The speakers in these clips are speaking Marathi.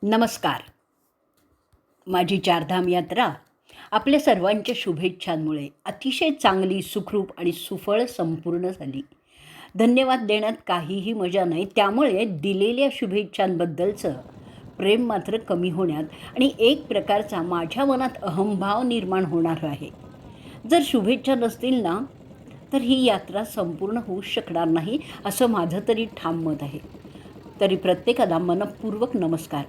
नमस्कार. माझी चारधाम यात्रा आपल्या सर्वांच्या शुभेच्छांमुळे अतिशय चांगली, सुखरूप आणि सुफळ संपूर्ण झाली. धन्यवाद देण्यात काहीही मजा नाही. त्यामुळे दिलेल्या शुभेच्छांबद्दलचं प्रेम मात्र कमी होण्यात आणि एक प्रकारचा माझ्या मनात अहंभाव निर्माण होणार आहे. जर शुभेच्छा नसतील ना, तर ही यात्रा संपूर्ण होऊच शकणार नाही, असं माझं तरी ठाम मत आहे. तरी प्रत्येकाला मनःपूर्वक नमस्कार.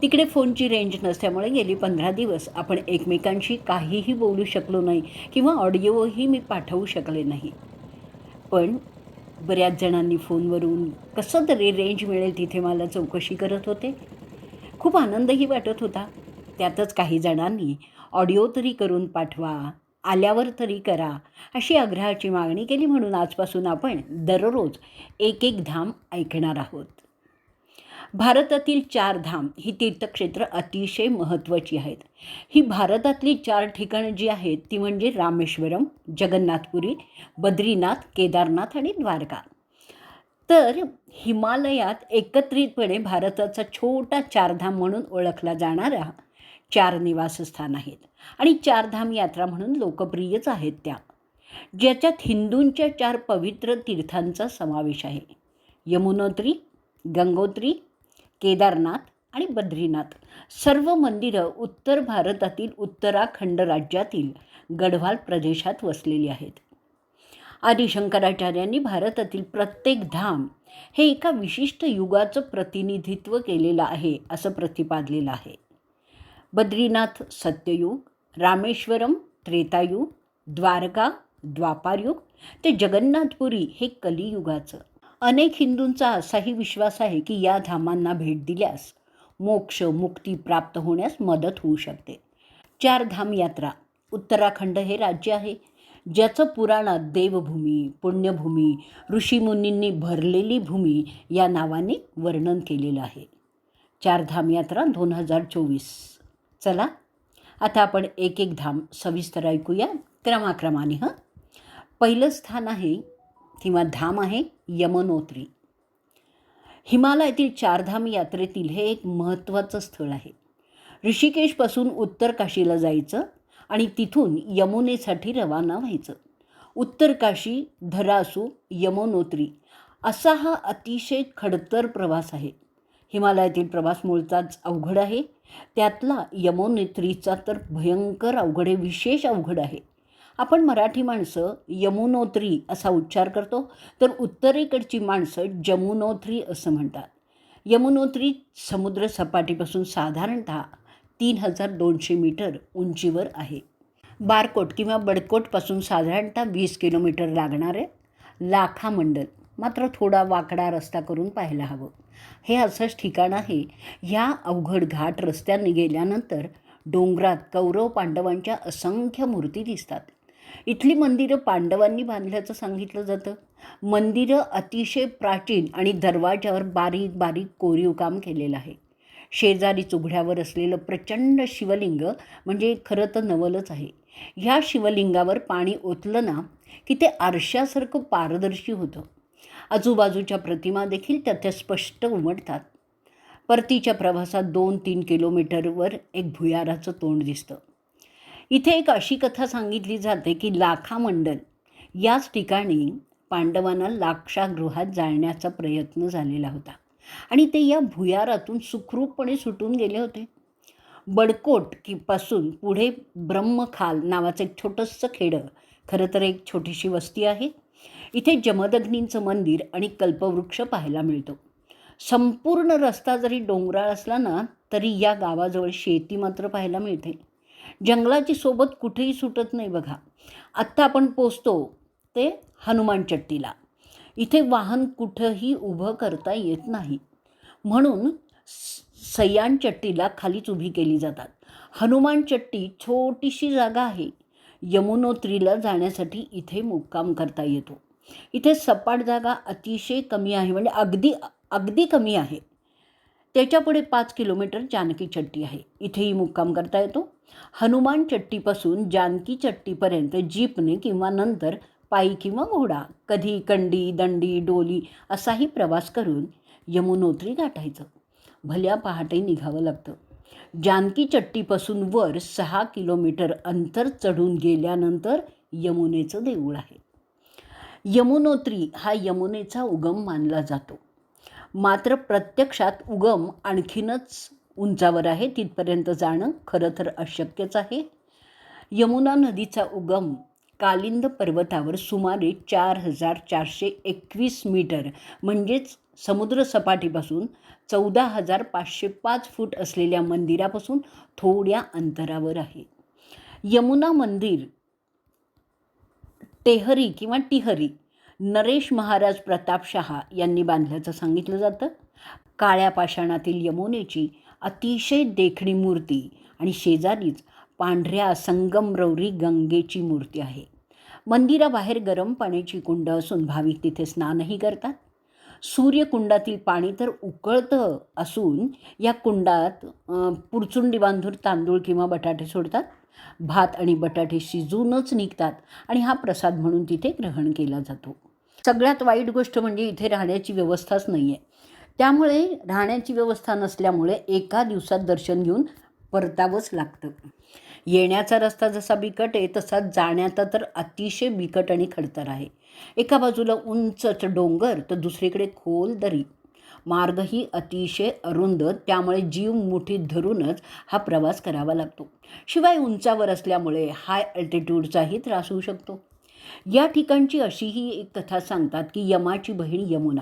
तिकडे फोनची रेंज नसल्यामुळे गेली 15 दिवस आपण एकमेकांशी काहीही बोलू शकलो नाही किंवा ऑडिओही मी पाठवू शकले नाही. पण बऱ्याच जणांनी फोनवरून कसं तरी रेंज मिळेल तिथे मला चौकशी करत होते. खूप आनंदही वाटत होता. त्यातच काही जणांनी ऑडिओ तरी करून पाठवा, आल्यावर तरी करा, अशी आग्रहाची मागणी केली. म्हणून आजपासून आपण दररोज एक एक धाम ऐकणार आहोत. भारतातील 4 धाम ही तीर्थक्षेत्र अतिशय महत्त्वाची आहेत. ही भारतातली 4 ठिकाणं जी आहेत ती म्हणजे रामेश्वरम, जगन्नाथपुरी, बद्रीनाथ, केदारनाथ आणि द्वारका. तर हिमालयात एकत्रितपणे भारताचा छोटा 4 धाम म्हणून ओळखला जाणारा 4 निवासस्थान आहेत आणि 4 धाम यात्रा म्हणून लोकप्रियच आहेत त्या, ज्याच्यात हिंदूंच्या 4 पवित्र तीर्थांचा समावेश आहे. यमुनोत्री, गंगोत्री, केदारनाथ आणि बद्रीनाथ. सर्व मंदिरं उत्तर भारतातील उत्तराखंड राज्यातील गढवाल प्रदेशात वसलेली आहेत. आदी शंकराचार्यांनी भारतातील प्रत्येक धाम हे एका विशिष्ट युगाचं प्रतिनिधित्व केलेलं आहे असं प्रतिपादलेलं आहे. बद्रीनाथ सत्ययुग, रामेश्वरम त्रेतायुग, द्वारका द्वापारयुग, ते जगन्नाथपुरी हे कलियुगाचं. अनेक हिंदूंचा असाही विश्वास आहे की या धामांना भेट दिल्यास मोक्ष, मुक्ती प्राप्त होण्यास मदत होऊ शकते. 4 धाम यात्रा. उत्तराखंड हे राज्य आहे, ज्याचं पुराणात देवभूमी, पुण्यभूमी, ऋषीमुनींनी भरलेली भूमी या नावाने वर्णन केलेलं आहे. 4 धाम यात्रा 2024. चला आता आपण एक एक धाम सविस्तर ऐकूया क्रमाक्रमाने. पहिलं स्थान आहे किंवा धाम आहे यमुनोत्री. हिमालयातील 4 धाम यात्रेतील हे एक महत्त्वाचं स्थळ आहे. ऋषिकेशपासून उत्तर काशीला जायचं आणि तिथून यमुनेसाठी रवाना व्हायचं. उत्तर काशी, धरासू, यमुनोत्री असा हा अतिशय खडतर प्रवास आहे. हिमालयातील प्रवास मूळचाच अवघड आहे, त्यातला यमुनोत्रीचा तर भयंकर अवघड आहे, विशेष अवघड आहे. आपण मराठी माणसं यमुनोत्री असा उच्चार करतो, तर उत्तरेकडची माणसं जमुनोत्री असं म्हणतात. यमुनोत्री समुद्र सपाटीपासून साधारणतः 3200 मीटर उंचीवर आहे. बारकोट किंवा बडकोटपासून साधारणतः 20 किलोमीटर लागणारे लाखामंडल मात्र थोडा वाकडा रस्ता करून पाहायला हवं. हे असंच ठिकाण आहे. ह्या अवघड घाट रस्त्याने गेल्यानंतर डोंगरात कौरव पांडवांच्या असंख्य मूर्ती दिसतात. इथली मंदिरं पांडवांनी बांधल्याचं सांगितलं जातं. मंदिरं अतिशय प्राचीन आणि दरवाजावर बारीक बारीक कोरीव काम केलेलं आहे. शेजारीच उघड्यावर असलेलं प्रचंड शिवलिंग म्हणजे खरं तर नवलच आहे. ह्या शिवलिंगावर पाणी ओतलं ना की ते आरशासारखं पारदर्शी होतं. आजूबाजूच्या प्रतिमा देखील त्यात स्पष्ट उमटतात. परतीच्या प्रवासात 2-3 किलोमीटरवर एक भुयाराचं तोंड दिसतं. इथे एक अशी कथा सांगितली जाते की लाखामंडल याच ठिकाणी पांडवांना लाक्षागृहात जाळण्याचा प्रयत्न झालेला होता आणि ते या भुयारातून सुखरूपपणे सुटून गेले होते. बडकोट पासून पुढे ब्रह्मखाल नावाचं एक छोटंसं खेडं, खरं तर एक छोटीशी वस्ती आहे. इथे जमदग्नींचं मंदिर आणि कल्पवृक्ष पाहायला मिळतो. संपूर्ण रस्ता जरी डोंगराळ असला ना तरी या गावाजवळ शेती मात्र पाहायला मिळते. जंगलाची सोबत कुठेही सुटत नाही बघा. आत्ता आपण पोचतो ते हनुमान चट्टीला. इथे वाहन कुठंही उभं करता येत नाही, म्हणून सयान चट्टीला खालीच उभी केली जातात. हनुमान चट्टी छोटीशी जागा आहे. यमुनोत्रीला जाण्यासाठी इथे मुक्काम करता येतो. इथे सपाट जागा अतिशय कमी आहे, म्हणजे अगदी अगदी कमी आहे. त्याच्यापुढे 5 किलोमीटर जानकी चट्टी आहे, इथेही मुक्काम करता येतो. हनुमान चट्टीपासून जानकी चट्टीपर्यंत जीपने किंवा नंतर पायी किंवा घोडा, कधी कंडी, दंडी, डोली असाही प्रवास करून यमुनोत्री गाठायचं. भल्या पहाटे निघावं लागतं. जानकी चट्टीपासून वर 6 किलोमीटर अंतर चढून गेल्यानंतर यमुनेचं देऊळ आहे. यमुनोत्री हा यमुनेचा उगम मानला जातो. मात्र प्रत्यक्षात उगम आणखीनच उंचावर आहे. तिथपर्यंत जाणं खरं तर अशक्यच आहे. यमुना नदीचा उगम कालिंद पर्वतावर सुमारे 4421 मीटर म्हणजेच समुद्रसपाटीपासून 14,505 फूट असलेल्या मंदिरापासून थोड्या अंतरावर आहे. यमुना मंदिर टेहरी किंवा टिहरी नरेश महाराज प्रतापशहा यांनी बांधल्याचं सांगितलं जातं. काळ्या पाषाणातील यमुनेची अतिशय देखणी मूर्ती आणि शेजारीच पांढऱ्या संगमरवरी गंगेची मूर्ती आहे. मंदिराबाहेर गरम पाण्याची कुंड असून भाविक तिथे स्नानही करतात. सूर्यकुंडातील पाणी तर उकळतं असून या कुंडात पुरचुंडी बांधून तांदूळ किंवा बटाटे सोडतात. भात आणि बटाटे शिजूनच निघतात आणि हा प्रसाद म्हणून तिथे ग्रहण केला जातो. सगळ्यात वाईट गोष्ट म्हणजे इथे राहण्याची व्यवस्थाच नाही आहे. त्यामुळे राहण्याची व्यवस्था नसल्यामुळे एका दिवसात दर्शन घेऊन परतावंच लागतं. येण्याचा रस्ता जसा बिकट आहे तसा जाण्याचा तर अतिशय बिकट आणि खडतर आहे. एका बाजूला उंच डोंगर तर दुसरीकडे खोल दरी. मार्गही अतिशय अरुंद, त्यामुळे जीव मुठीत धरूनच हा प्रवास करावा लागतो. शिवाय उंचावर असल्यामुळे हाय अल्टिट्यूडचाही त्रास होऊ शकतो. या ठिकाणची अशीही एक कथा सांगतात की यमाची बहीण यमुना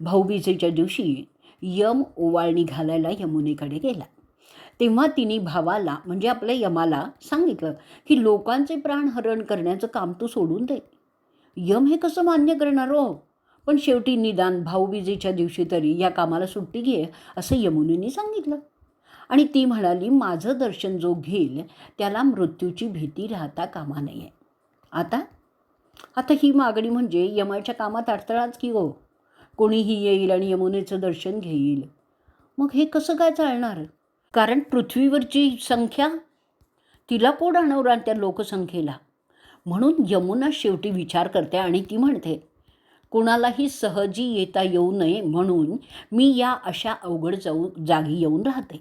भाऊबीजेच्या दिवशी यम ओवाळणी घालायला यमुनेकडे गेला. तेव्हा तिने भावाला म्हणजे आपल्या यमाला सांगितलं की लोकांचे प्राण हरण करण्याचं काम तू सोडून दे. यम हे कसं मान्य करणार हो? पण शेवटी निदान भाऊबीजेच्या दिवशी तरी या कामाला सुट्टी घे असं यमुनेने सांगितलं. आणि ती म्हणाली, माझं दर्शन जो घेईल त्याला मृत्यूची भीती राहता कामा नये. आता ही मागणी म्हणजे यमाच्या कामात अडथळाच की हो. कोणीही येईल आणि यमुनेचं दर्शन घेईल, मग हे कसं काय चालणार? कारण पृथ्वीवरची संख्या, तिला कोण आणवणार त्या लोकसंख्येला? म्हणून यमुना शेवटी विचार करते आणि ती म्हणते, कोणालाही सहजी येता येऊ नये म्हणून मी या अशा अवघड जागी येऊन राहते.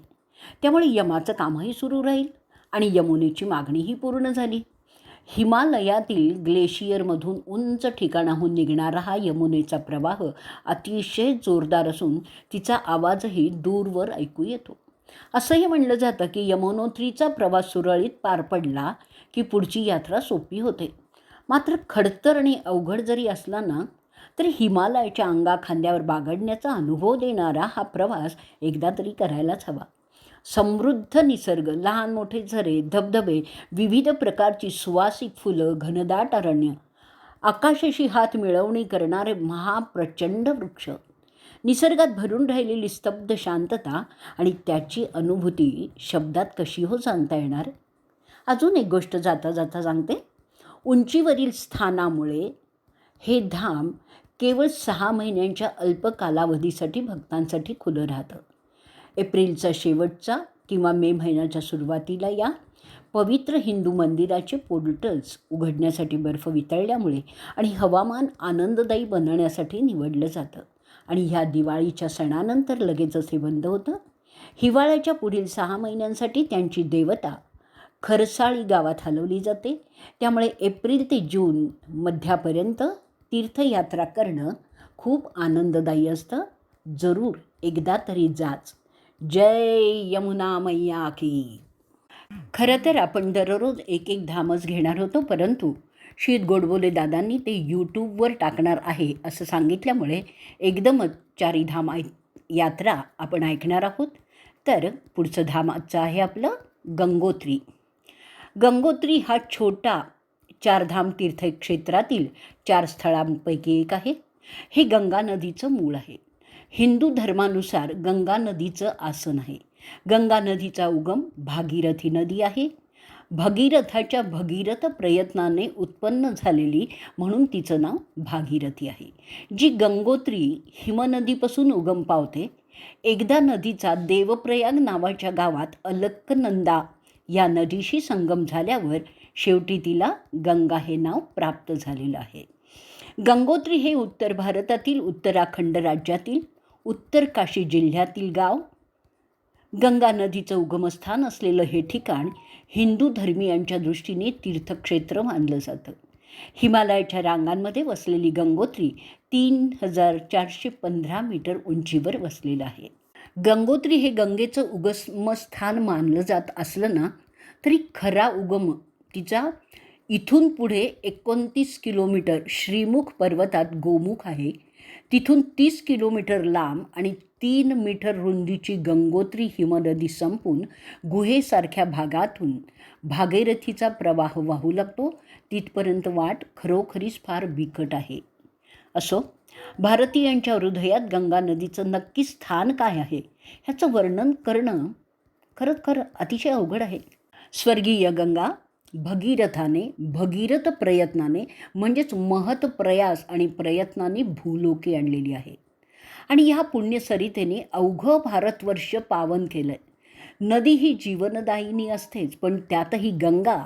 त्यामुळे यमाचं कामही सुरू राहील आणि यमुनेची मागणीही पूर्ण झाली. हिमालयातील ग्लेशियरमधून उंच ठिकाणाहून निघणारा हा यमुनेचा प्रवाह अतिशय जोरदार असून तिचा आवाजही दूरवर ऐकू येतो. असंही म्हणलं जातं की यमुनोत्रीचा प्रवास सुरळीत पार पडला की पुढची यात्रा सोपी होते. मात्र खडतर आणि अवघड जरी असला ना तरी हिमालयाच्या अंगाखांद्यावर बागडण्याचा अनुभव देणारा हा प्रवास एकदा तरी करायलाच हवा. समृद्ध निसर्ग, लहान मोठे झरे, धबधबे, विविध प्रकारची सुवासिक फुलं, घनदाट अरण्य, आकाशाशी हात मिळवणी करणारे महाप्रचंड वृक्ष, निसर्गात भरून राहिलेली स्तब्ध शांतता आणि त्याची अनुभूती शब्दात कशी हो सांगता येणार? अजून एक गोष्ट जाता जाता सांगते. उंचीवरील स्थानामुळे हे धाम केवळ 6 महिन्यांच्या अल्प कालावधीसाठी भक्तांसाठी खुलं राहतं. एप्रिलचा शेवटचा किंवा मे महिन्याच्या सुरुवातीला या पवित्र हिंदू मंदिराचे पोर्टल्स उघडण्यासाठी बर्फ वितळल्यामुळे आणि हवामान आनंददायी बनवण्यासाठी निवडलं जातं आणि ह्या दिवाळीच्या सणानंतर लगेचच हे बंद होतं. हिवाळ्याच्या पुढील 6 महिन्यांसाठी त्यांची देवता खरसाळी गावात हलवली जाते. त्यामुळे एप्रिल ते जून मध्यापर्यंत तीर्थयात्रा करणं खूप आनंददायी असतं. जरूर एकदा तरी जाच. जय यमुना मैया की. खरं तर आपण दररोज एक धामच घेणार होतो, परंतु शीत गोडबोले दादांनी ते यूट्यूबवर टाकणार आहे असं सांगितल्यामुळे एकदमच 4 धाम यात्रा आपण ऐकणार आहोत. तर पुढचं धामाचं आहे आपलं गंगोत्री. गंगोत्री हा छोटा 4 धाम तीर्थक्षेत्रातील 4 स्थळांपैकी एक आहे. हे गंगा नदीचं मूळ आहे. हिंदू धर्मानुसार गंगा नदीचं आसन आहे. गंगा नदीचा उगम भागीरथी नदी आहे. भगीरथाच्या भगीरथ प्रयत्नाने उत्पन्न झालेली म्हणून तिचं नाव भागीरथी आहे. जी गंगोत्री हिमनदीपासून उगम पावते. एकदा नदीचा देवप्रयाग नावाच्या गावात अलकनंदा या नदीशी संगम झाल्यावर शेवटी तिला गंगा हे नाव प्राप्त झालेलं आहे. गंगोत्री हे उत्तर भारतातील उत्तराखंड राज्यातील उत्तर काशी जिल्ह्यातील गाव. गंगा नदीचं उगमस्थान असलेलं हे ठिकाण हिंदू धर्मियांच्या दृष्टीने तीर्थक्षेत्र मानलं जातं. हिमालयाच्या रांगांमध्ये वसलेली गंगोत्री 3415 मीटर उंचीवर वसलेलं आहे. गंगोत्री हे गंगेचं उगमस्थान मानलं जात असलं ना तरी खरा उगम तिचा इथून पुढे 29 किलोमीटर श्रीमुख पर्वतात गोमुख आहे. तिथून 30 किलोमीटर लांब आणि 3 मीटर रुंदीची गंगोत्री हिमनदी संपून गुहेसारख्या भागातून भागीरथीचा प्रवाह वाहू लागतो. तिथपर्यंत वाट खरोखरीच फार बिकट आहे. असो, भारतीयांच्या हृदयात गंगा नदीचं नक्की स्थान काय आहे ह्याचं वर्णन करणं खरं अतिशय अवघड आहे. स्वर्गीय गंगा भगीरथाने भगीरथ प्रयत्नाने म्हणजेच महत प्रयास आणि प्रयत्नाने भूलोकी आणलेली आहे आणि ह्या पुण्यसरितेने अवघं भारतवर्ष पावन केलं आहे. नदी ही जीवनदायिनी असतेच, पण त्यातही गंगा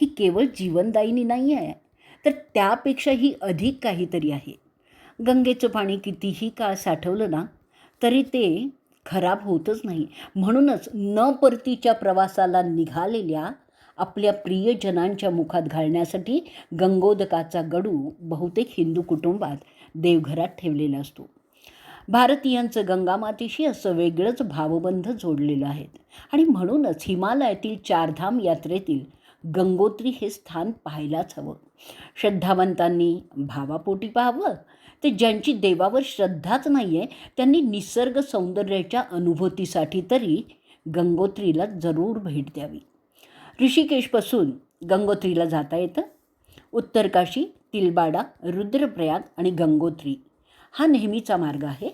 ही केवळ जीवनदायिनी नाही आहे, तर त्यापेक्षाही अधिक काहीतरी आहे. गंगेचं पाणी कितीही काळ साठवलं ना तरी ते खराब होतच नाही. म्हणूनच न परतीच्या प्रवासाला निघालेल्या आपल्या प्रियजनांच्या मुखात घालण्यासाठी गंगोदकाचा गडू बहुतेक हिंदू कुटुंबात देवघरात ठेवलेला असतो. भारतीयांचं गंगामातेशी असं वेगळंच भावबंध जोडलेलं आहे आणि म्हणूनच हिमालयातील चारधाम यात्रेतील गंगोत्री हे स्थान पाहायलाच हवं. श्रद्धावंतांनी भावापोटी पाहावं, ते ज्यांची देवावर श्रद्धाच नाही आहे त्यांनी निसर्ग सौंदर्याच्या अनुभूतीसाठी तरी गंगोत्रीला जरूर भेट द्यावी. ऋषिकेशपासून गंगोत्रीला जाता येतं. उत्तरकाशी, तिलबाडा, रुद्रप्रयाग आणि गंगोत्री हा नेहमीचा मार्ग आहे.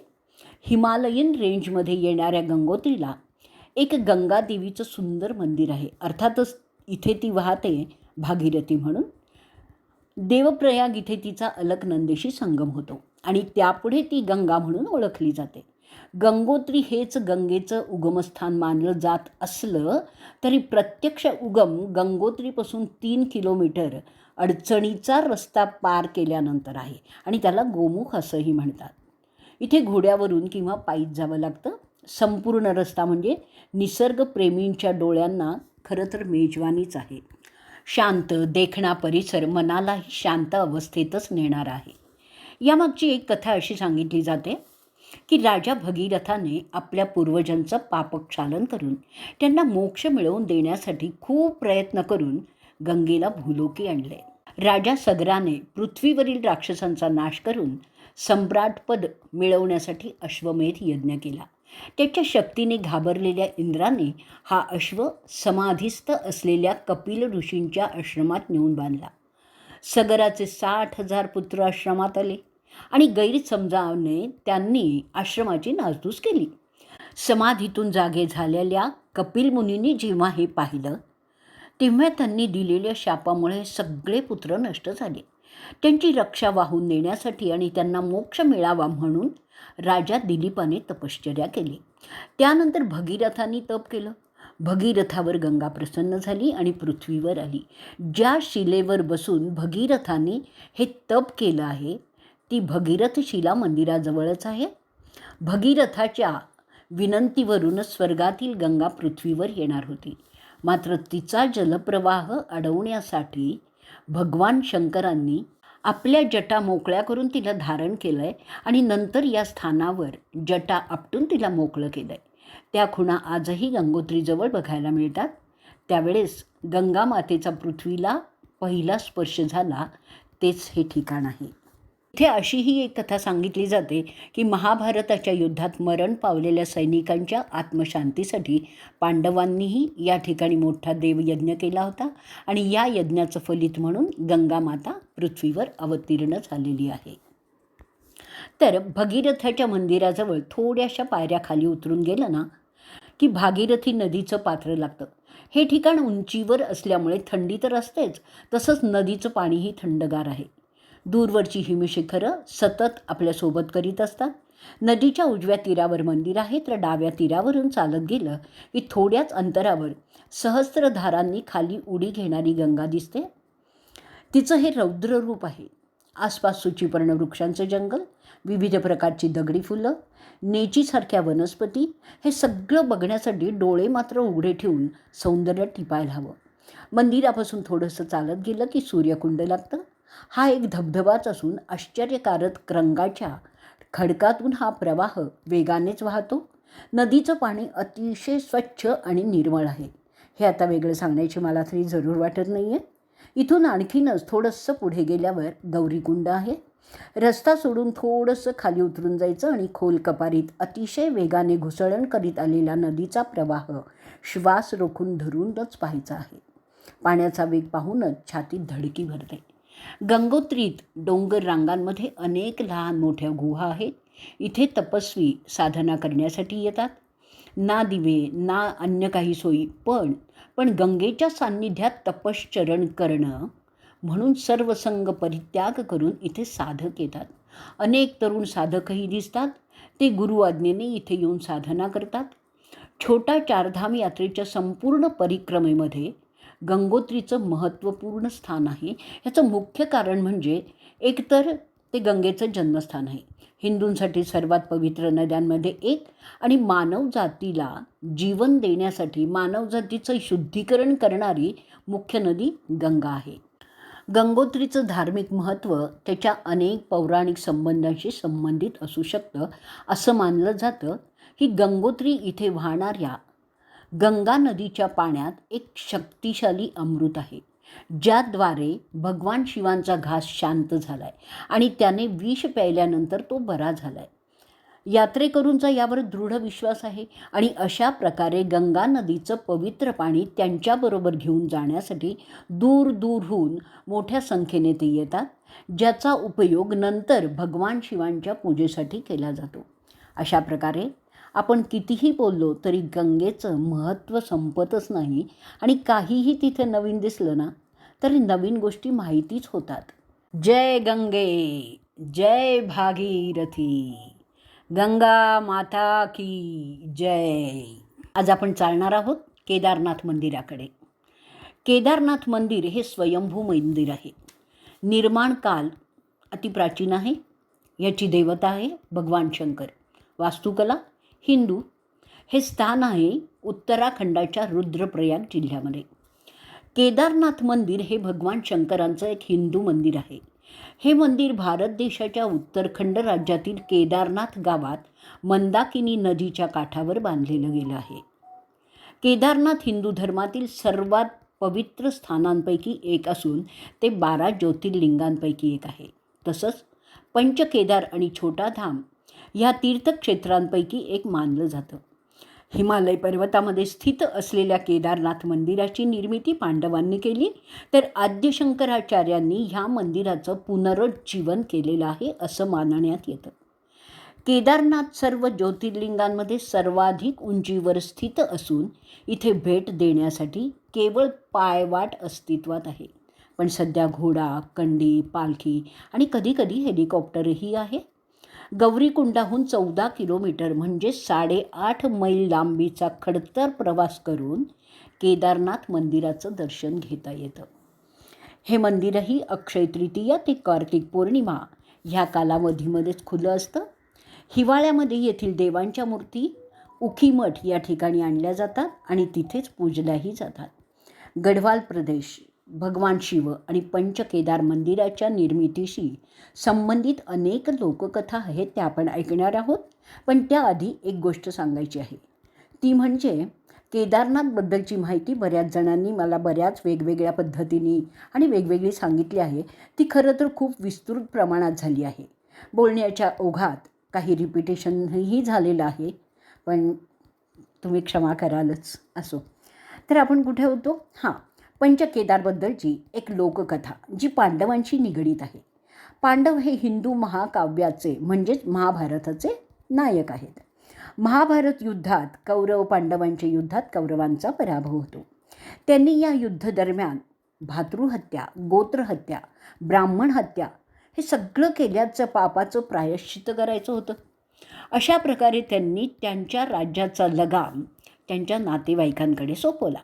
हिमालयन रेंजमध्ये येणाऱ्या गंगोत्रीला एक गंगादेवीचं सुंदर मंदिर आहे. अर्थातच इथे ती वाहते भागीरथी म्हणून. देवप्रयाग इथे तिचा अलकनंदेशी संगम होतो आणि त्यापुढे ती गंगा म्हणून ओळखली जाते. गंगोत्री हेच गंगेचं उगमस्थान मानलं जात असलं तरी प्रत्यक्ष उगम गंगोत्रीपासून 3 किलोमीटर अडचणीचा रस्ता पार केल्यानंतर आहे आणि त्याला गोमुख असंही म्हणतात. इथे घोड्यावरून किंवा पायीच जावं लागतं. संपूर्ण रस्ता म्हणजे निसर्गप्रेमींच्या डोळ्यांना खरं तर मेजवानीच आहे. शांत देखणा परिसर मनालाही शांत अवस्थेतच नेणारा आहे. यामागची एक कथा अशी सांगितली जाते की राजा भगीरथाने आपल्या पूर्वजांचं पापक्षालन करून त्यांना मोक्ष मिळवून देण्यासाठी खूप प्रयत्न करून गंगेला भूलोकी आणले. राजा सगराने पृथ्वीवरील राक्षसांचा नाश करून सम्राटपद मिळवण्यासाठी अश्वमेध यज्ञ केला. त्याच्या शक्तीने घाबरलेल्या इंद्राने हा अश्व समाधीस्थ असलेल्या कपिल ऋषींच्या आश्रमात नेऊन बांधला. सगराचे 60,000 पुत्र आश्रमात आले आणि गैरसमजाने त्यांनी आश्रमाची नासधूस केली. समाधीतून जागे झालेल्या कपिल मुनींनी जेव्हा हे पाहिलं तेव्हा त्यांनी दिलेल्या शापामुळे सगळे पुत्र नष्ट झाले. त्यांची रक्षा वाहून नेण्यासाठी आणि त्यांना मोक्ष मिळावा म्हणून राजा दिलीपाने तपश्चर्या केली. त्यानंतर भगीरथांनी तप केलं. भगीरथावर गंगा प्रसन्न झाली आणि पृथ्वीवर आली. ज्या शिलेवर बसून भगीरथांनी हे तप केलं आहे ती भगीरथ शिला मंदिराजवळच आहे. भगीरथाच्या विनंतीवरूनच स्वर्गातील गंगा पृथ्वीवर येणार होती. मात्र तिचा जलप्रवाह अडवण्यासाठी भगवान शंकरांनी आपल्या जटा मोकळ्या करून तिला धारण केलं आहे आणि नंतर या स्थानावर जटा आपटून तिला मोकळं केलं आहे. त्या खुणा आजही गंगोत्रीजवळ बघायला मिळतात. त्यावेळेस गंगा मातेचा पृथ्वीला पहिला स्पर्श झाला तेच हे ठिकाण आहे. इथे अशीही एक कथा सांगितली जाते की महाभारताच्या युद्धात मरण पावलेल्या सैनिकांच्या आत्मशांतीसाठी पांडवांनीही या ठिकाणी मोठा देवयज्ञ केला होता आणि या यज्ञाचं फलित म्हणून गंगा माता पृथ्वीवर अवतीर्ण झालेली आहे. तर भगीरथाच्या मंदिराजवळ थोड्याशा पायऱ्या खाली उतरून गेलं ना की भागीरथी नदीचं पात्र लागतं. हे ठिकाण उंचीवर असल्यामुळे थंडी तर असतेच, तसंच नदीचं पाणीही थंडगार आहे. दूरवरची हिमशिखरं सतत आपल्यासोबत करीत असतात. नदीच्या उजव्या तीरावर मंदिर आहे, तर डाव्या तीरावरून चालत गेलं की थोड्याच अंतरावर सहस्त्रधारांनी खाली उडी घेणारी गंगा दिसते. तिचं हे रौद्र रूप आहे. आसपास सुचिपर्ण वृक्षांचं जंगल, विविध प्रकारची दगडी फुलं, नेचीसारख्या वनस्पती, हे सगळं बघण्यासाठी डोळे मात्र उघडे ठेवून सौंदर्य टिपायला हवं. मंदिरापासून थोडंसं चालत गेलं की सूर्यकुंड लागतं. हा एक धबधबाच असून आश्चर्यकारक रंगाच्या खडकातून हा प्रवाह वेगानेच वाहतो. नदीचं पाणी अतिशय स्वच्छ आणि निर्मळ आहे. हे आता वेगळं सांगण्याची मला तरी जरूर वाटत नाही आहे. इथून आणखीनच थोडंसं पुढे गेल्यावर गौरीकुंड आहे. रस्ता सोडून थोडंसं खाली उतरून जायचं आणि खोल कपारीत अतिशय वेगाने घुसळण करीत आलेला नदीचा प्रवाह श्वास रोखून धरूनच पाहायचा आहे. पाण्याचा वेग पाहूनच छातीत धडकी भरते. गंगोत्रीत डोंगर रांगांमध्ये अनेक लहान मोठ्या गुहा आहेत. इथे तपस्वी साधना करण्यासाठी येतात. ना दिवे ना अन्य काही सोयी, पण गंगेच्या सान्निध्यात तपश्चरण करणं म्हणून सर्वसंग परित्याग करून इथे साधक येतात. अनेक तरुण साधकही दिसतात. ते गुरु आज्ञेने इथे येऊन साधना करतात. छोटा चारधाम यात्रेच्या संपूर्ण परिक्रमेमध्ये गंगोत्रीचं महत्त्वपूर्ण स्थान आहे. याचं मुख्य कारण म्हणजे एकतर ते गंगेचं जन्मस्थान आहे, हिंदूंसाठी सर्वात पवित्र नद्यांमध्ये एक, आणि मानव जातीला जीवन देण्यासाठी मानवजातीचं शुद्धीकरण करणारी मुख्य नदी गंगा आहे. गंगोत्रीचं धार्मिक महत्त्व त्याच्या अनेक पौराणिक संबंधांशी संबंधित असू शकतं. असं मानलं जातं की गंगोत्री इथे वाहणाऱ्या गंगा नदीच्या पाण्यात एक शक्तिशाली अमृत आहे, ज्याद्वारे भगवान शिवांचा घास शांत झाला आहे आणि त्याने विष प्यायल्यानंतर तो बरा झाला आहे. यात्रेकरूंचा यावर दृढ विश्वास आहे आणि अशा प्रकारे गंगा नदीचं पवित्र पाणी त्यांच्याबरोबर घेऊन जाण्यासाठी दूरहून मोठ्या संख्येने ते येतात, ज्याचा उपयोग नंतर भगवान शिवांच्या पूजेसाठी केला जातो. अशा प्रकारे आपण कितीही बोललो तरी गंगेचं महत्त्व संपतच नाही आणि काहीही तिथे नवीन दिसलं ना तरी नवीन गोष्टी माहितीच होतात. जय गंगे, जय भागीरथी, गंगा माता की जय. आज आपण चालणार आहोत केदारनाथ मंदिराकडे. केदारनाथ मंदिर हे स्वयंभू मंदिर आहे. निर्माण काल अतिप्राचीन आहे. याची देवता आहे भगवान शंकर. वास्तुकला हिंदू. हे स्थान आहे उत्तराखंडाच्या रुद्रप्रयाग जिल्ह्यामध्ये. केदारनाथ मंदिर हे भगवान शंकरांचं एक हिंदू मंदिर आहे. हे मंदिर भारत देशाच्या उत्तराखंड राज्यातील केदारनाथ गावात मंदाकिनी नदीच्या काठावर बांधलेलं गेलं आहे. केदारनाथ हिंदू धर्मातील सर्वात पवित्र स्थानांपैकी एक असून ते 12 ज्योतिर्लिंगांपैकी एक आहे. तसंच पंचकेदार आणि छोटा धाम ह्या तीर्थक्षेत्रांपैकी एक मानलं जातं. हिमालय पर्वतामध्ये स्थित असलेल्या केदारनाथ मंदिराची निर्मिती पांडवांनी केली, तर आद्य शंकराचार्यांनी ह्या मंदिराचं पुनरुज्जीवन केलेलं आहे असं मानण्यात येतं. केदारनाथ सर्व ज्योतिर्लिंगांमध्ये सर्वाधिक उंचीवर स्थित असून इथे भेट देण्यासाठी केवळ पायवाट अस्तित्वात आहे. पण सध्या घोडा, कंडी, पालखी आणि कधीकधी हेलिकॉप्टरही आहे. गौरीकुंडाहून 14 किलोमीटर म्हणजे 8.5 मैल लांबीचा खडतर प्रवास करून केदारनाथ मंदिराचं दर्शन घेता येतं. हे मंदिरही अक्षय तृतीया ते कार्तिक पौर्णिमा ह्या कालावधीमध्येच खुलं असतं. हिवाळ्यामध्ये येथील देवांच्या मूर्ती उखीमठ या ठिकाणी आणल्या जातात आणि तिथेच पूजल्याही जातात. गढवाल प्रदेश, भगवान शिव आणि पंचकेदार मंदिराच्या निर्मितीशी संबंधित अनेक लोककथा आहेत, त्या आपण ऐकणार आहोत. पण त्याआधी एक गोष्ट सांगायची आहे, ती म्हणजे केदारनाथबद्दलची माहिती बऱ्याच जणांनी मला बऱ्याच वेगवेगळ्या पद्धतीने आणि वेगवेगळी सांगितली आहे. ती खरं तर खूप विस्तृत प्रमाणात झाली आहे. बोलण्याच्या ओघात काही रिपिटेशनही झालेलं आहे, पण तुम्ही क्षमा करालच. असो, तर आपण कुठे होतो? पंचकेदारबद्दलची एक लोककथा जी पांडवांशी निगडीत आहे. पांडव हे हिंदू महाकाव्याचे म्हणजेच महाभारताचे नायक आहेत. महाभारत युद्धात पांडवांच्या युद्धात कौरवांचा पराभव होतो. त्यांनी या युद्धदरम्यान भातृहत्या, गोत्रहत्या, ब्राह्मण हत्या हे सगळं केल्याचं पापाचं प्रायश्चित्त करायचं होतं. अशा प्रकारे त्यांनी त्यांच्या राज्याचा लगाम त्यांच्या नातेवाईकांकडे सोपवला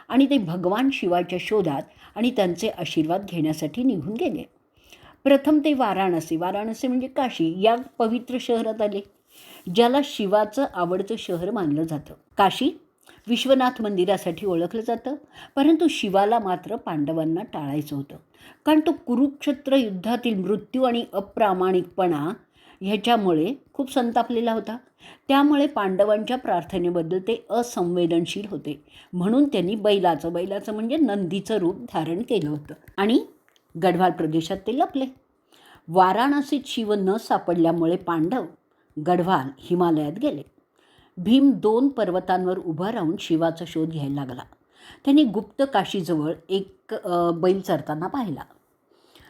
आणि ते भगवान शिवाच्या शोधात आणि त्यांचे आशीर्वाद घेण्यासाठी निघून गेले. प्रथम ते वाराणसी म्हणजे काशी या पवित्र शहरात आले, ज्याला शिवाचं आवडतं शहर मानलं जातं. काशी विश्वनाथ मंदिरासाठी ओळखलं जातं, परंतु शिवाला मात्र पांडवांना टाळायचं होतं, कारण तो कुरुक्षेत्र युद्धातील मृत्यू आणि अप्रामाणिकपणा ह्याच्यामुळे खूप संतापलेला होता. त्यामुळे पांडवांच्या प्रार्थनेबद्दल ते असंवेदनशील होते, म्हणून त्यांनी बैलाचं म्हणजे नंदीचं रूप धारण केलं होतं आणि गढवाल प्रदेशात ते लपले. वाराणसीत शिव न सापडल्यामुळे पांडव गढवाल हिमालयात गेले. भीम 2 पर्वतांवर उभा राहून शिवाचा शोध घ्यायला लागला. त्यांनी गुप्त काशीजवळ एक बैल चरताना पाहिला.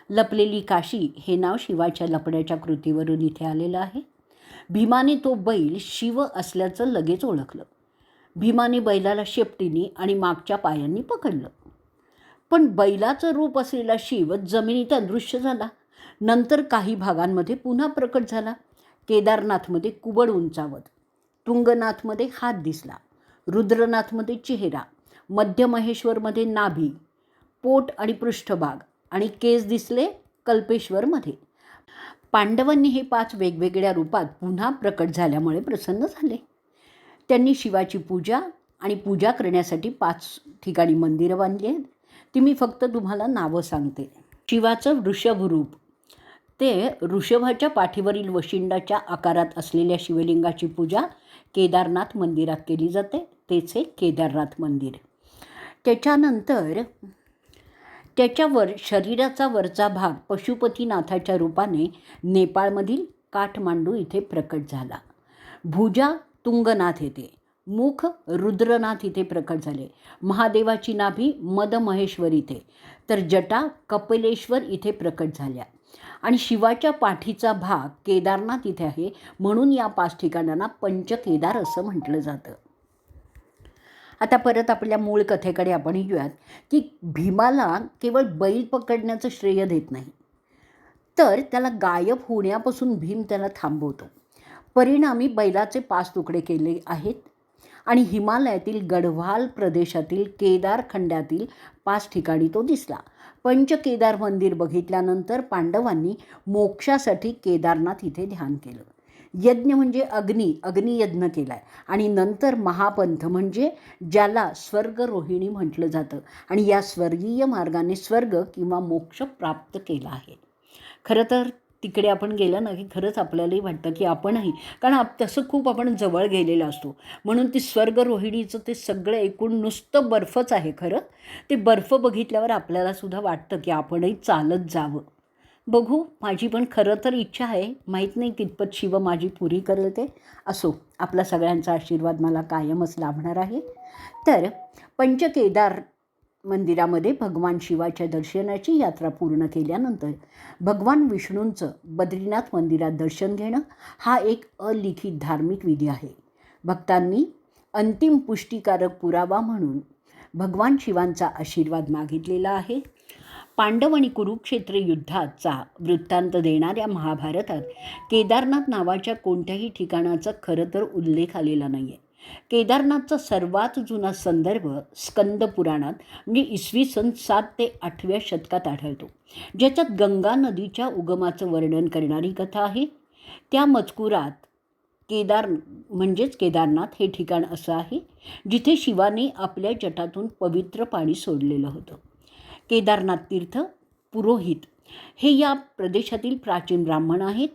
लपलेली काशी हे नाव शिवाच्या लपण्याच्या कृतीवरून इथे आलेलं आहे. भीमाने तो बैल शिव असल्याचं लगेच ओळखलं. भीमाने बैलाला शेपटीने आणि मागच्या पायांनी पकडलं, पण बैलाचं रूप असलेला शिव जमिनीत अदृश्य झाला. नंतर काही भागांमध्ये पुन्हा प्रकट झाला. केदारनाथमध्ये कुबड उंचावत, तुंगनाथमध्ये हात दिसला, रुद्रनाथमध्ये चेहरा, मध्य महेश्वरमध्ये नाभी, पोट आणि पृष्ठभाग आणि केस दिसले कल्पेश्वरमध्ये. पांडवांनी हे 5 वेगवेगळ्या रूपात पुन्हा प्रकट झाल्यामुळे प्रसन्न झाले. त्यांनी शिवाची पूजा करण्यासाठी 5 ठिकाणी मंदिरं बांधली आहेत. ती मी फक्त तुम्हाला नावं सांगते. शिवाचं वृषभ रूप, ते वृषभाच्या पाठीवरील वशिंडाच्या आकारात असलेल्या शिवलिंगाची पूजा केदारनाथ मंदिरात केली जाते. तेच हे केदारनाथ मंदिर. त्याच्यानंतर त्याच्यावर शरीराचा वरचा भाग पशुपतीनाथाच्या रूपाने नेपाळमधील काठमांडू इथे प्रकट झाला. भुजा तुंगनाथ येथे, मुख रुद्रनाथ इथे प्रकट झाले. महादेवाची नाभी मदमहेश्वर इथे, तर जटा कपिलेश्वर इथे प्रकट झाल्या. आणि शिवाच्या पाठीचा भाग केदारनाथ इथे आहे, म्हणून या 5 ठिकाणांना पंचकेदार असं म्हटलं जातं. आता परत आपल्या मूळ कथेकडे आपण येऊयात, की भीमाला केवळ बैल पकडण्याचं श्रेय देत नाही, तर त्याला गायब होण्यापासून भीम त्याला थांबवतो. परिणामी बैलाचे 5 तुकडे केले आहेत आणि हिमालयातील गढवाल प्रदेशातील केदार खंडातील 5 ठिकाणी तो दिसला. पंचकेदार मंदिर बघितल्यानंतर पांडवांनी मोक्षासाठी केदारनाथ इथे ध्यान केलं. यज्ञ म्हणजे अग्नियज्ञ केला आहे आणि नंतर महापंथ म्हणजे ज्याला स्वर्गरोहिणी म्हटलं जातं आणि या स्वर्गीय मार्गाने स्वर्ग किंवा मोक्ष प्राप्त केला आहे. खरं तर तिकडे आपण गेलं ना की खरंच आपल्यालाही वाटतं की आपणही, कारण तसं खूप आपण जवळ गेलेलं असतो, म्हणून ती स्वर्गरोहिणीचं ते सगळं एकूण नुसतं बर्फच आहे. खरं ते बर्फ बघितल्यावर आपल्यालासुद्धा वाटतं की आपणही चालत जावं. बघू, माझी पण खरं तर इच्छा आहे, माहीत नाही कितपत शिव माझी पुरी करेल ते. असो, आपला सगळ्यांचा आशीर्वाद मला कायमच लाभणार आहे. तर पंचकेदार मंदिरामध्ये भगवान शिवाच्या दर्शनाची यात्रा पूर्ण केल्यानंतर भगवान विष्णूंचं बद्रीनाथ मंदिरात दर्शन घेणं हा एक अलिखित धार्मिक विधी आहे. भक्तांनी अंतिम पुष्टीकारक पुरावा म्हणून भगवान शिवांचा आशीर्वाद मागितलेला आहे. पांडव आणि कुरुक्षेत्र युद्धाचा वृत्तांत देणाऱ्या महाभारतात केदारनाथ नावाच्या कोणत्याही ठिकाणाचा खरं तर उल्लेख आलेला नाही आहे. केदारनाथचा सर्वात जुना संदर्भ स्कंद पुराणात म्हणजे इसवी सन 7 ते 8व्या शतकात आढळतो, ज्याच्यात गंगा नदीच्या उगमाचं वर्णन करणारी कथा आहे. त्या मजकुरात केदारनाथ हे ठिकाण असं आहे जिथे शिवाने आपल्या जटातून पवित्र पाणी सोडलेलं होतं. केदारनाथ तीर्थ पुरोहित हे या प्रदेशातील प्राचीन ब्राह्मण आहेत.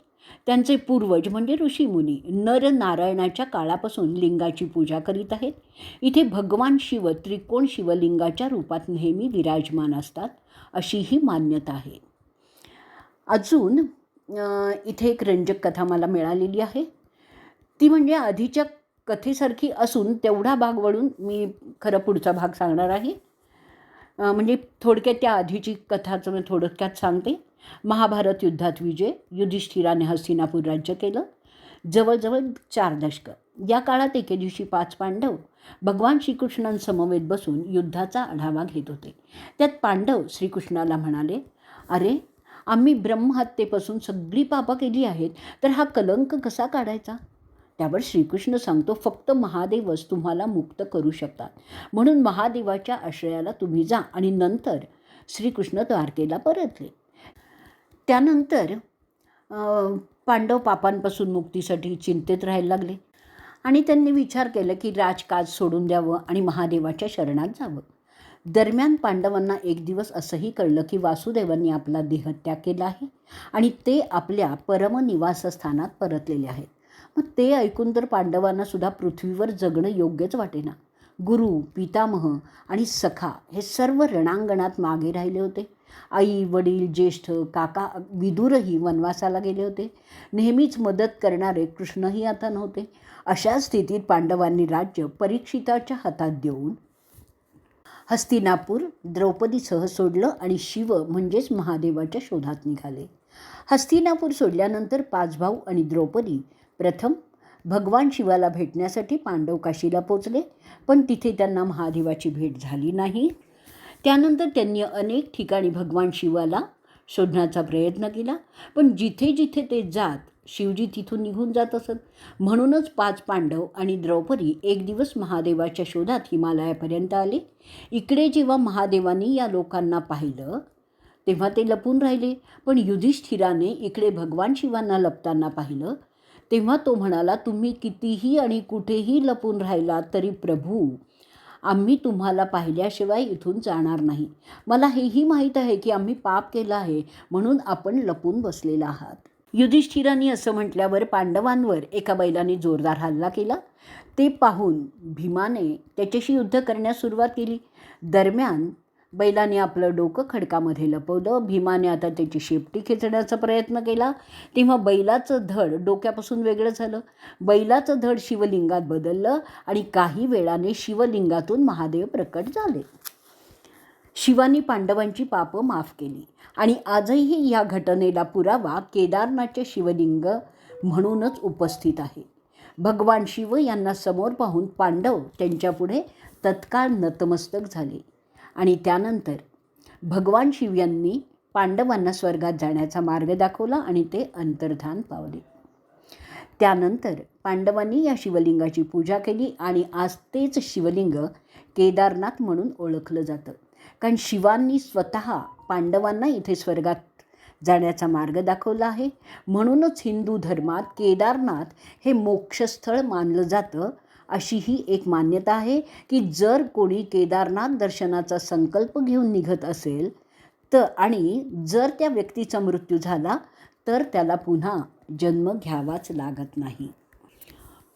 त्यांचे पूर्वज म्हणजे ऋषीमुनी नरनारायणाच्या काळापासून लिंगाची पूजा करीत आहेत. इथे भगवान शिव त्रिकोण शिवलिंगाच्या रूपात नेहमी विराजमान असतात अशी ही मान्यता आहे. अजून इथे एक रंजक कथा मला मिळालेली आहे. ती म्हणजे आधीच्या कथेसारखी असून तेवढा भाग वळून मी खरं पुढचा भाग सांगणार आहे. म्हणजे थोडक्यात त्या आधीची कथाचं मी थोडक्यात सांगते. महाभारत युद्धात विजय, युधिष्ठिराने हस्तिनापूर राज्य केलं जवळजवळ 4 दशकं. या काळात एके दिवशी 5 पांडव भगवान श्रीकृष्णांसमवेत बसून युद्धाचा आढावा घेत होते. त्यात पांडव श्रीकृष्णाला म्हणाले, अरे, आम्ही ब्रह्महत्येपासून सगळी पापं केली आहेत, तर हा कलंक कसा काढायचा? त्यावर श्रीकृष्ण सांगतो, फक्त महादेवच तुम्हाला मुक्त करू शकतात, म्हणून महादेवाच्या आश्रयाला तुम्ही जा. आणि नंतर श्रीकृष्ण द्वारकेला परतले. त्यानंतर पांडव पापांपासून मुक्तीसाठी चिंतेत राहायला लागले आणि त्यांनी विचार केला की राजकाज सोडून द्यावं आणि महादेवाच्या शरणात जावं. दरम्यान पांडवांना एक दिवस असंही कळलं की वासुदेवांनी आपला देहत्याग केला आहे आणि ते आपल्या परमनिवासस्थानात परतलेले आहेत. मग ते ऐकून तर पांडवांना सुद्धा पृथ्वीवर जगणं योग्यच वाटेना. गुरु, पितामह आणि सखा हे सर्व रणांगणात मागे राहिले होते. आई, वडील, ज्येष्ठ, काका, विदुरही वनवासाला गेले होते. नेहमीच मदत करणारे कृष्णही आता नव्हते. अशा स्थितीत पांडवांनी राज्य परीक्षिताच्या हातात देऊन हस्तिनापूर द्रौपदीसह सोडलं आणि शिव म्हणजेच महादेवाच्या शोधात निघाले. हस्तिनापूर सोडल्यानंतर 5 भाऊ आणि द्रौपदी प्रथम भगवान शिवाला भेटण्यासाठी पांडव काशीला पोचले, पण तिथे त्यांना महादेवाची भेट झाली नाही. त्यानंतर त्यांनी अनेक ठिकाणी भगवान शिवाला शोधण्याचा प्रयत्न केला, पण जिथे जिथे ते जात शिवजी तिथून निघून जात असत. म्हणूनच 5 पांडव आणि द्रौपदी एक दिवस महादेवाच्या शोधात हिमालयापर्यंत आले. इकडे जेव्हा महादेवांनी या लोकांना पाहिलं तेव्हा ते लपून राहिले, पण युधिष्ठिराने इकडे भगवान शिवांना लपताना पाहिलं तेव्हा तो म्हणाला, तुम्ही कितीही आणि कुठेही लपून राहिलात तरी प्रभू, आम्ही तुम्हाला पाहिल्याशिवाय इथून जाणार नाही. मला हेही माहीत आहे की आम्ही पाप केलं आहे म्हणून आपण लपून बसलेला आहात. युधिष्ठिराने असं म्हटल्यावर पांडवांवर एका बैलाने जोरदार हल्ला केला. ते पाहून भीमाने त्याच्याशी युद्ध करण्यास सुरुवात केली. दरम्यान बैलाने आपलं डोकं खडकामध्ये लपवलं. भीमाने आता त्याची शेपटी खेचण्याचा प्रयत्न केला तेव्हा बैलाचं धड डोक्यापासून वेगळं झालं. बैलाचं धड शिवलिंगात बदललं आणि काही वेळाने शिवलिंगातून महादेव प्रकट झाले. शिवानी पांडवांची पापं माफ केली आणि आजही या घटनेला पुरावा केदारनाथचे शिवलिंग म्हणूनच उपस्थित आहे. भगवान शिव यांना समोर पाहून पांडव त्यांच्यापुढे तत्काळ नतमस्तक झाले आणि त्यानंतर भगवान शिव यांनी पांडवांना स्वर्गात जाण्याचा मार्ग दाखवला आणि ते अंतर्धान पावले. त्यानंतर पांडवांनी या शिवलिंगाची पूजा केली आणि आज तेच शिवलिंग केदारनाथ म्हणून ओळखलं जातं, कारण शिवांनी स्वतः पांडवांना इथे स्वर्गात जाण्याचा मार्ग दाखवला आहे. म्हणूनच हिंदू धर्मात केदारनाथ हे मोक्षस्थळ मानलं जातं. अशी ही एक मान्यता आहे की जर कोणी केदारनाथ दर्शनाचा संकल्प घेऊन निघत असेल तर आणि जर त्या व्यक्तीचा मृत्यू झाला तर त्याला पुन्हा जन्म घ्यावाच लागत नाही.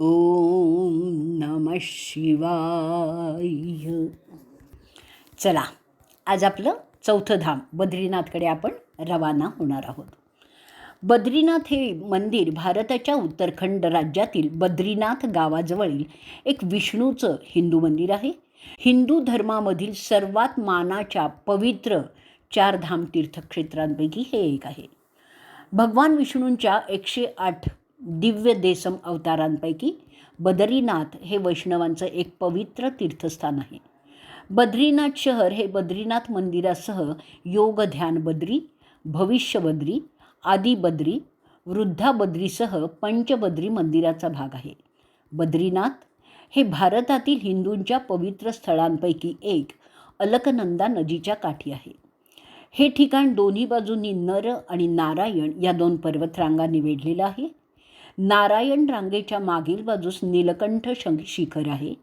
ओम नमः शिवाय. चला, आज आपलं 4थं धाम बद्रीनाथकडे आपण रवाना होणार आहोत. बद्रीनाथ हे मंदिर भारताच्या उत्तराखंड राज्यातील बद्रीनाथ गावाजवळील एक विष्णूचं हिंदू मंदिर आहे. हिंदू धर्मामधील सर्वात मानाच्या पवित्र 4 धाम तीर्थक्षेत्रांपैकी हे एक आहे. भगवान विष्णूंच्या 108 दिव्य देसम अवतारांपैकी बद्रीनाथ हे वैष्णवांचं एक पवित्र तीर्थस्थान आहे. बद्रीनाथ शहर हे बद्रीनाथ मंदिरासह योग ध्यान बद्री, भविष्य बद्री, आदी बद्री, वृद्धा बद्रीसह पंचबद्री मंदिराचा भाग आहे. बद्रीनाथ हे भारतातील हिंदूंच्या पवित्र स्थळांपैकी एक अलकनंदा नदीच्या काठी आहे. हे ठिकाण दोन्ही बाजूंनी नर आणि नारायण या 2 पर्वतरांगांनी वेढलेलं आहे. नारायण रांगेच्या मागील बाजूस नीलकंठ शिखर आहे.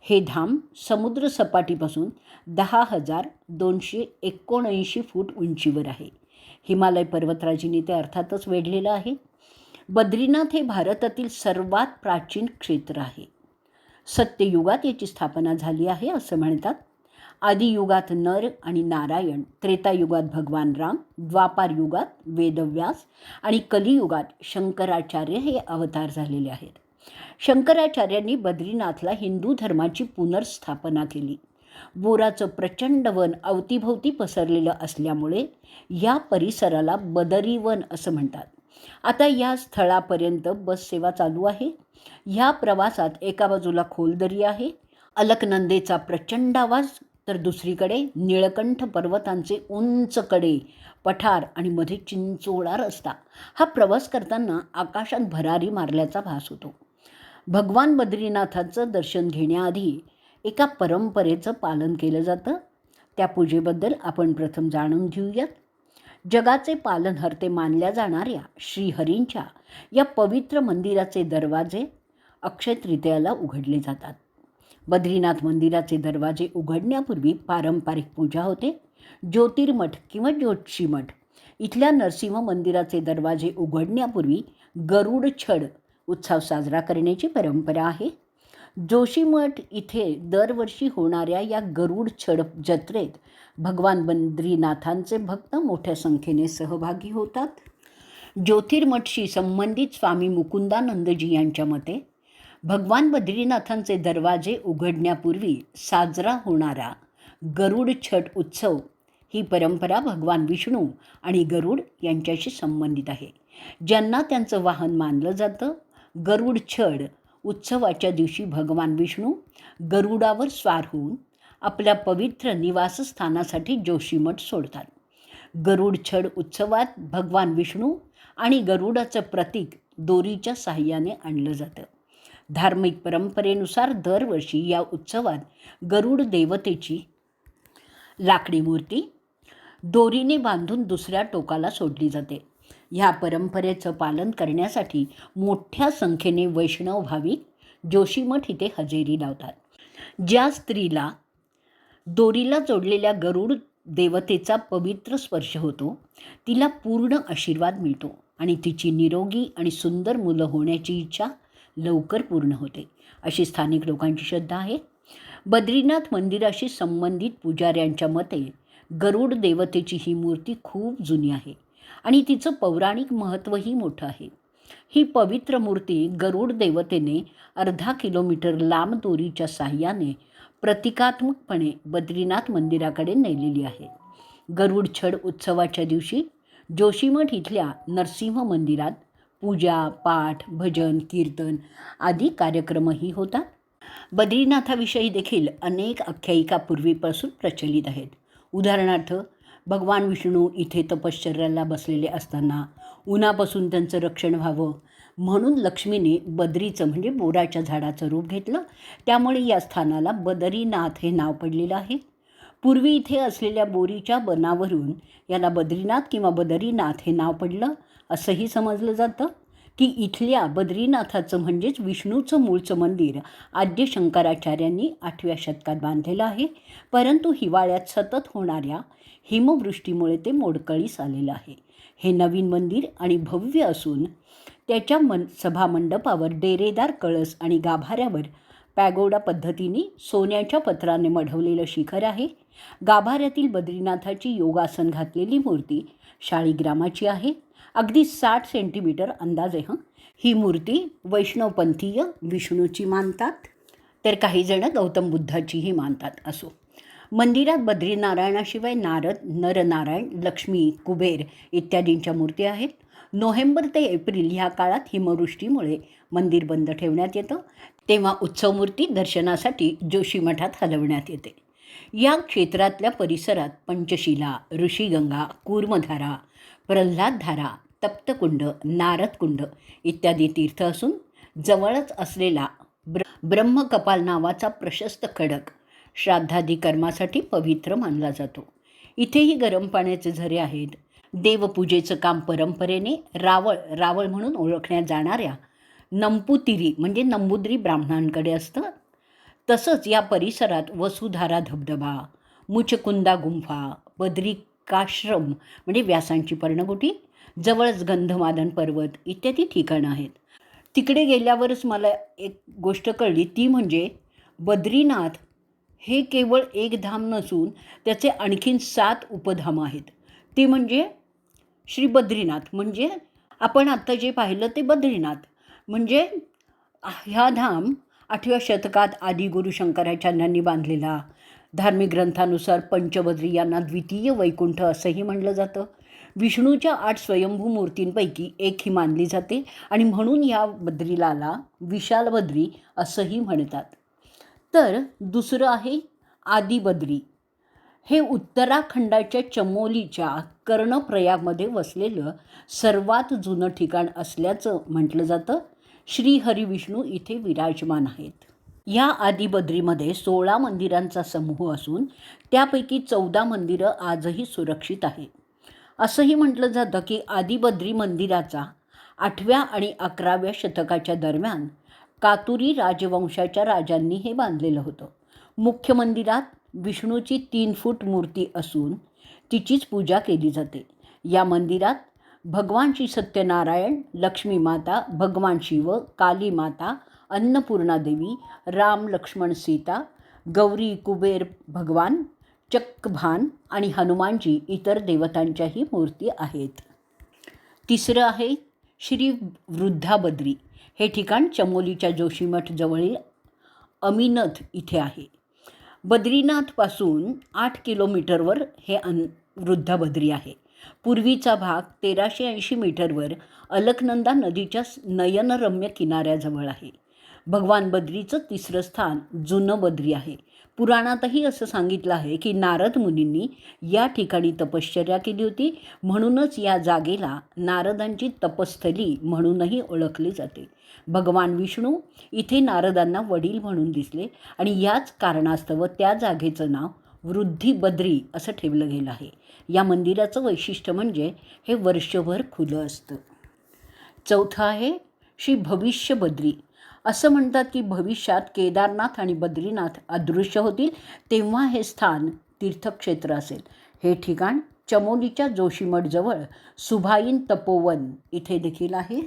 हे धाम समुद्र सपाटीपासून 10,279 फूट उंचीवर आहे. हिमालय पर्वतराजीने ते अर्थातच वेढलेलं आहे. बद्रीनाथ हे भारतातील सर्वात प्राचीन क्षेत्र आहे. सत्ययुगात याची स्थापना झाली आहे असं म्हणतात. आदियुगात नर आणि नारायण, त्रेतायुगात भगवान राम, द्वापार युगात वेदव्यास आणि कलियुगात शंकराचार्य हे अवतार झालेले आहेत. शंकराचार्यांनी बद्रीनाथला हिंदू धर्माची पुनर्स्थापना केली. बोराचं प्रचंड वन अवतीभोवती पसरलेलं असल्यामुळे या परिसराला बदरीवन असं म्हणतात. आता या स्थळापर्यंत बस सेवा चालू आहे. ह्या प्रवासात एका बाजूला खोल दरी आहे, अलकनंदेचा प्रचंड आवाज, तर दुसरीकडे निळकंठ पर्वतांचे उंच कडे, पठार आणि मध्ये चिंचोळा रस्ता. हा प्रवास करताना आकाशात भरारी मारल्याचा भास होतो. भगवान बद्रीनाथाचं दर्शन घेण्याआधी एका परंपरेचं पालन केलं जातं. त्या पूजेबद्दल आपण प्रथम जाणून घेऊयात. जगाचे पालनहर्ते मानल्या जाणाऱ्या श्रीहरींच्या या पवित्र मंदिराचे दरवाजे अक्षय तृतीयाला उघडले जातात. बद्रीनाथ मंदिराचे दरवाजे उघडण्यापूर्वी पारंपरिक पूजा होते. ज्योतिर्मठ किंवा ज्योतिषीमठ इथल्या नरसिंह मंदिराचे दरवाजे उघडण्यापूर्वी गरुड छड उत्सव साजरा करण्याची परंपरा आहे. जोशीमठ इथे दरवर्षी होणाऱ्या या गरुड छड जत्रेत भगवान बद्रीनाथांचे भक्त मोठ्या संख्येने सहभागी होतात. ज्योतिर्मठशी संबंधित स्वामी मुकुंदानंदजी यांच्या मते भगवान बद्रीनाथांचे दरवाजे उघडण्यापूर्वी साजरा होणारा गरुड छट उत्सव ही परंपरा भगवान विष्णू आणि गरुड यांच्याशी संबंधित आहे, ज्यांना त्यांचं वाहन मानलं जातं. गरुड छड उत्सवाच्या दिवशी भगवान विष्णू गरुडावर स्वार होऊन आपल्या पवित्र निवासस्थानासाठी जोशीमठ सोडतात. गरुड छड उत्सवात भगवान विष्णू आणि गरुडाचं प्रतीक दोरीच्या साहाय्याने आणलं जातं. धार्मिक परंपरेनुसार दरवर्षी या उत्सवात गरुड देवतेची लाकडी मूर्ती दोरीने बांधून दुसऱ्या टोकाला सोडली जाते. ह्या परंपरेचं पालन करण्यासाठी मोठ्या संख्येने वैष्णव भाविक जोशीमठ इथे हजेरी लावतात. ज्या स्त्रीला दोरीला जोडलेल्या गरुड देवतेचा पवित्र स्पर्श होतो तिला पूर्ण आशीर्वाद मिळतो आणि तिची निरोगी आणि सुंदर मुलं होण्याची इच्छा लवकर पूर्ण होते, अशी स्थानिक लोकांची श्रद्धा आहे. बद्रीनाथ मंदिराशी संबंधित पुजाऱ्यांच्या मते गरुड देवतेची ही मूर्ती खूप जुनी आहे आणि तिचं पौराणिक महत्त्वही मोठं आहे. ही पवित्र मूर्ती गरुड देवतेने अर्धा किलोमीटर लांब दोरीच्या साहाय्याने प्रतिकात्मकपणे बद्रीनाथ मंदिराकडे नेलेली आहे. गरुड छड उत्सवाच्या दिवशी जोशीमठ इथल्या नरसिंह मंदिरात पूजा, पाठ, भजन, कीर्तन आदी कार्यक्रमही होतात. बद्रीनाथाविषयी देखील अनेक आख्यायिका पूर्वीपासून प्रचलित आहेत. उदाहरणार्थ, भगवान विष्णू इथे तपश्चर्याला बसलेले असताना उन्हापासून त्यांचं रक्षण व्हावं म्हणून लक्ष्मीने बद्रीचं म्हणजे बोराच्या झाडाचं रूप घेतलं. त्यामुळे या स्थानाला बद्रीनाथ हे नाव पडलेलं आहे. पूर्वी इथे असलेल्या बोरीच्या बनावरून याला बद्रीनाथ किंवा बदरीनाथ हे नाव पडलं असंही समजलं जातं की इथल्या बद्रीनाथाचं म्हणजेच विष्णूचं मूळचं मंदिर आद्य शंकराचार्यांनी 8व्या शतकात बांधलेलं आहे. परंतु हिवाळ्यात सतत होणाऱ्या हिमवृष्टीमुळे ते मोडकळीस आलेलं आहे. हे नवीन मंदिर आणि भव्य असून त्याच्या सभामंडपावर डेरेदार कळस आणि गाभाऱ्यावर पॅगोडा पद्धतीने सोन्याच्या पत्राने मढवलेलं शिखर आहे. गाभाऱ्यातील बद्रीनाथाची योगासन घातलेली मूर्ती शाळीग्रामाची आहे. अगदी 60 सेंटीमीटर अंदाजे. ही मूर्ती वैष्णवपंथीय विष्णूची मानतात, तर काही जण गौतम बुद्धाचीही मानतात. असो, मंदिरात बद्रीनारायणाशिवाय नारद, नरनारायण, लक्ष्मी, कुबेर इत्यादींच्या मूर्ती आहेत. नोव्हेंबर ते एप्रिल ह्या काळात हिमवृष्टीमुळे मंदिर बंद ठेवण्यात येतं. तेव्हा उत्सवमूर्ती दर्शनासाठी जोशीमठात हलवण्यात येते. या क्षेत्रातल्या परिसरात पंचशिला, ऋषीगंगा, कूर्मधारा, प्रल्हादधारा, तप्तकुंड, नारदकुंड इत्यादी तीर्थ असून जवळच असलेला ब्रह्मकपाल नावाचा प्रशस्त खडक श्राद्धादी कर्मासाठी पवित्र मानला जातो. इथेही गरम पाण्याचे झरे आहेत. देवपूजेचं काम परंपरेने रावळ म्हणून ओळखण्यात जाणाऱ्या नंपुतिरी म्हणजे नंबुद्री ब्राह्मणांकडे असतं. तसंच या परिसरात वसुधारा धबधबा, मुचकुंदा गुंफा, बद्रिकाश्रम म्हणजे व्यासांची पर्णकुटी, जवळच गंधमादन पर्वत इत्यादी ठिकाणं आहेत. तिकडे गेल्यावरच मला एक गोष्ट कळली, ती म्हणजे बद्रीनाथ हे केवळ एक धाम नसून त्याचे आणखीन 7 उपधाम आहेत. ते म्हणजे श्री बद्रीनाथ म्हणजे आपण आत्ता जे पाहिलं ते बद्रीनाथ म्हणजे ह्या धाम 8व्या शतकात आदिगुरु शंकराचार्यांनी बांधलेला. धार्मिक ग्रंथानुसार पंचबद्री यांना द्वितीय वैकुंठ असंही म्हणलं जातं. विष्णूच्या 8 स्वयंभू मूर्तींपैकी एक ही मानली जाते आणि म्हणून या बद्रीलाला विशाल बद्री असंही म्हणतात. तर दुसरं आहे आदिबद्री. हे उत्तराखंडाच्या चमोलीच्या कर्णप्रयागमध्ये वसलेलं सर्वात जुनं ठिकाण असल्याचं म्हटलं जातं. श्रीहरी विष्णू इथे विराजमान आहेत. या आदिबद्रीमध्ये 16 मंदिरांचा समूह असून त्यापैकी 14 मंदिरं आजही सुरक्षित आहेत. असंही म्हटलं जातं की आदिबद्री मंदिराचा 8व्या आणि 11व्या शतकाच्या दरम्यान कातुरी राजवंशाच्या राजांनी हे बांधलेलं होतं. मुख्य मंदिरात विष्णूची 3 फूट मूर्ती असून तिचीच पूजा केली जाते. या मंदिरात भगवान श्री सत्यनारायण, लक्ष्मी माता, भगवान शिव, काली माता, अन्नपूर्णा देवी, राम लक्ष्मण सीता, गौरी कुबेर भगवान, चक्रभान आणि हनुमानजी इतर देवतांच्याही मूर्ती आहेत. तिसरं आहे श्री वृद्धाबद्री. हे ठिकाण चमोलीच्या जोशीमठ जवळील अमीनथ इथे आहे. बद्रीनाथपासून 8 किलोमीटरवर हे वृद्धाबद्री आहे. पूर्वीचा भाग 1380 मीटरवर अलकनंदा नदीच्या नयनरम्य किनाऱ्याजवळ आहे. भगवान बद्रीचं तिसरं स्थान जुनं बद्री आहे. पुराणातही असं सांगितलं आहे की नारद मुनींनी या ठिकाणी तपश्चर्या केली होती, म्हणूनच या जागेला नारदांची तपस्थली म्हणूनही ओळखली जाते. भगवान विष्णू इथे नारदांना वडील म्हणून दिसले आणि याच कारणास्तव त्या जागेचं नाव वृद्धिबद्री असं ठेवलं गेलं आहे. या मंदिराचं वैशिष्ट्य म्हणजे हे वर्षभर खुलं असतं. चौथं आहे श्री भविष्यबद्री. असं म्हणतात की भविष्यात केदारनाथ आणि बद्रीनाथ अदृश्य होतील तेव्हा हे स्थान तीर्थक्षेत्र असेल. हे ठिकाण चमोलीच्या जोशीमठजवळ सुभाईन तपोवन इथे देखील आहे.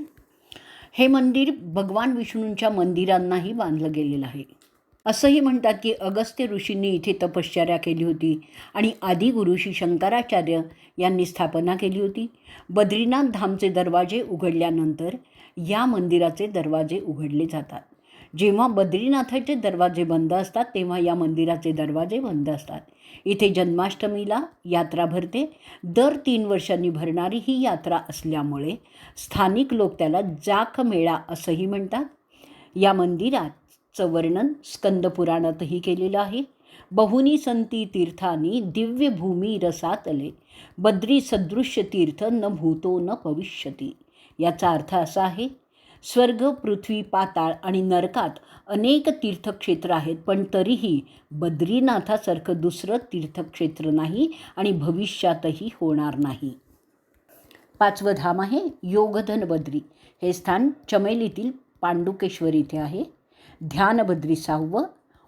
हे मंदिर भगवान विष्णूंच्या मंदिरांनाही बांधलं गेलेलं आहे. असंही म्हणतात की अगस्त्य ऋषींनी इथे तपश्चर्या केली होती आणि आदिगुरु श्री शंकराचार्य यांनी स्थापना केली होती. बद्रीनाथ धामचे दरवाजे उघडल्यानंतर या मंदिराचे दरवाजे उघडले जातात. जेव्हा बद्रीनाथाचे दरवाजे बंद असतात तेव्हा या मंदिराचे दरवाजे बंद असतात. इथे जन्माष्टमीला यात्रा भरते. दर 3 वर्षांनी भरणारी ही यात्रा असल्यामुळे स्थानिक लोक त्याला जाख मेळा असंही म्हणतात. या मंदिराचं वर्णन स्कंदपुराणातही केलेलं आहे. बहुनी संती तीर्थानी दिव्य भूमी रसातले, बद्री सदृश्य तीर्थ न भूतो न भविष्यती. याचा अर्थ असा आहे, स्वर्ग, पृथ्वी, पाताळ आणि नरकात अनेक तीर्थक्षेत्र आहेत, पण तरीही बद्रीनाथासारखं दुसरं तीर्थक्षेत्र नाही आणि भविष्यातही होणार नाही. 5वं धाम आहे योगधन बद्री. हे स्थान चमेलीतील पांडुकेश्वर इथे आहे. ध्यानबद्री 6वं.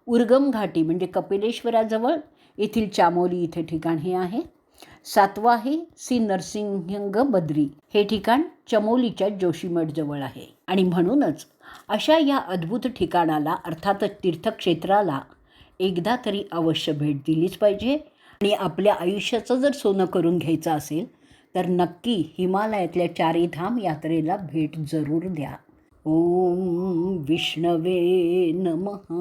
उर्गम घाटी म्हणजे कपिलेश्वराजवळ येथील चामोली इथे ठिकाण हे आहे. 7वं आहे श्री नरसिंह बद्री. हे ठिकाण चमोलीच्या जोशीमठजवळ आहे. आणि म्हणूनच अशा या अद्भुत ठिकाणाला अर्थातच तीर्थक्षेत्राला एकदा तरी अवश्य भेट दिलीच पाहिजे. आणि आपल्या आयुष्याचं जर सोनं करून घ्यायचं असेल तर नक्की हिमालयातल्या 4 धाम यात्रेला भेट जरूर द्या. ओम विष्णवे नमः.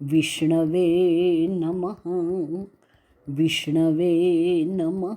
विष्णवे नमः. विष्णवे नमः.